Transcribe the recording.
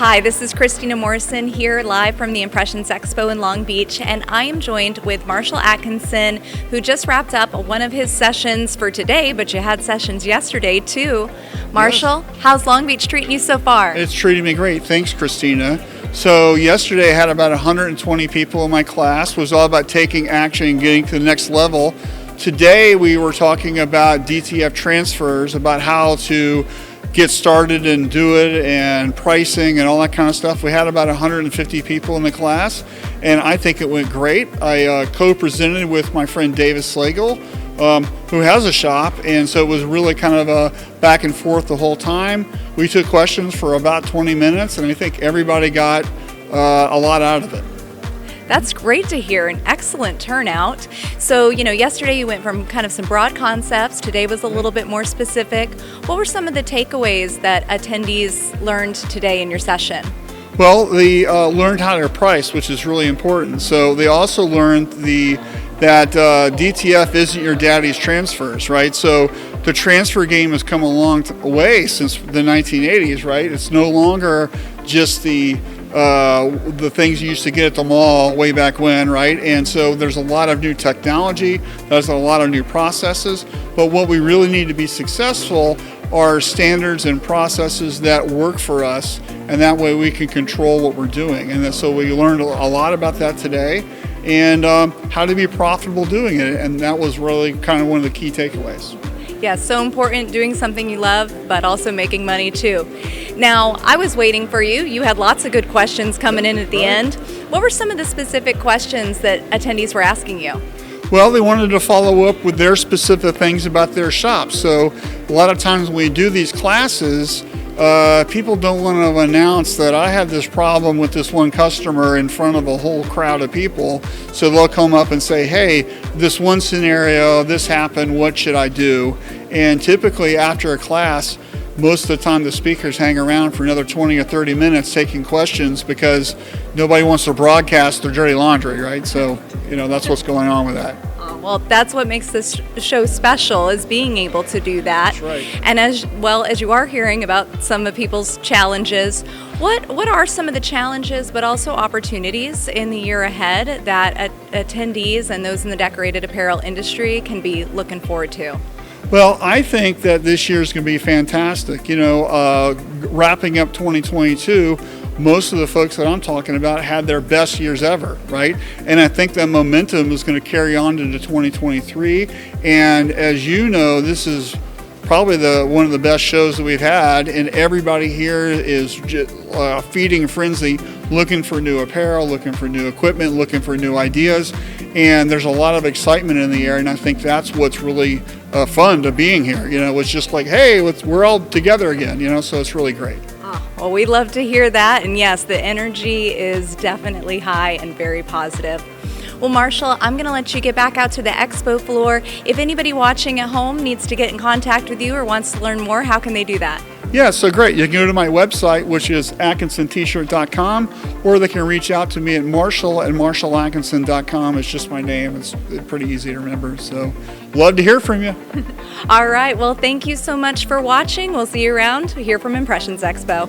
Hi, this is Christina Morrison here live from the Impressions Expo in Long Beach, and I am joined with Marshall Atkinson, who just wrapped up one of his sessions for today, but you had sessions yesterday too. Marshall, yes. How's Long Beach treating you so far? It's treating me great. Thanks, Christina. So yesterday I had about 120 people in my class. It was all about taking action and getting to the next level. Today we were talking about DTF transfers, about how to get started and do it, and pricing and all that kind of stuff. We had about 150 people in the class, and I think it went great. I co-presented with my friend David Slagle, who has a shop, and so it was really kind of a back and forth the whole time. We took questions for about 20 minutes, and I think everybody got a lot out of it. That's great to hear, an excellent turnout. So, yesterday you went from kind of some broad concepts, today was a little bit more specific. What were some of the takeaways that attendees learned today in your session? Well, they learned how to price, which is really important. So they also learned that DTF isn't your daddy's transfers, right? So the transfer game has come a long way since the 1980s, right? It's no longer just the things you used to get at the mall way back when, right? And so there's a lot of new technology, there's a lot of new processes, but what we really need to be successful are standards and processes that work for us, and that way we can control what we're doing. And so we learned a lot about that today, and how to be profitable doing it, and that was really kind of one of the key takeaways. Yeah, so important, doing something you love, but also making money too. Now, I was waiting for you. You had lots of good questions coming in at the end. What were some of the specific questions that attendees were asking you? Well, they wanted to follow up with their specific things about their shop. So a lot of times when we do these classes, people don't want to announce that I had this problem with this one customer in front of a whole crowd of people. So they'll come up and say, hey, this one scenario, this happened, what should I do? And typically after a class, most of the time the speakers hang around for another 20 or 30 minutes taking questions, because nobody wants to broadcast their dirty laundry, right? So, that's what's going on with that. Well, that's what makes this show special, is being able to do that. That's right. And as well as you are hearing about some of people's challenges, what are some of the challenges but also opportunities in the year ahead that attendees and those in the decorated apparel industry can be looking forward to? Well, I think that this year is going to be fantastic. Wrapping up 2022, most of the folks that I'm talking about had their best years ever, right? And I think that momentum is going to carry on into 2023. And as you know, this is probably one of the best shows that we've had, and everybody here is just, feeding frenzy, looking for new apparel, looking for new equipment, looking for new ideas, and there's a lot of excitement in the air, and I think that's what's really fun to being here. It's just like, hey, we're all together again, so it's really great. Well, we love to hear that, and yes, the energy is definitely high and very positive. Well, Marshall, I'm going to let you get back out to the expo floor. If anybody watching at home needs to get in contact with you or wants to learn more, how can they do that? Yeah, so great. You can go to my website, which is atkinsontshirt.com, or they can reach out to me at marshall@marshallatkinson.com. It's just my name. It's pretty easy to remember. So love to hear from you. All right. Well, thank you so much for watching. We'll see you around here from Impressions Expo.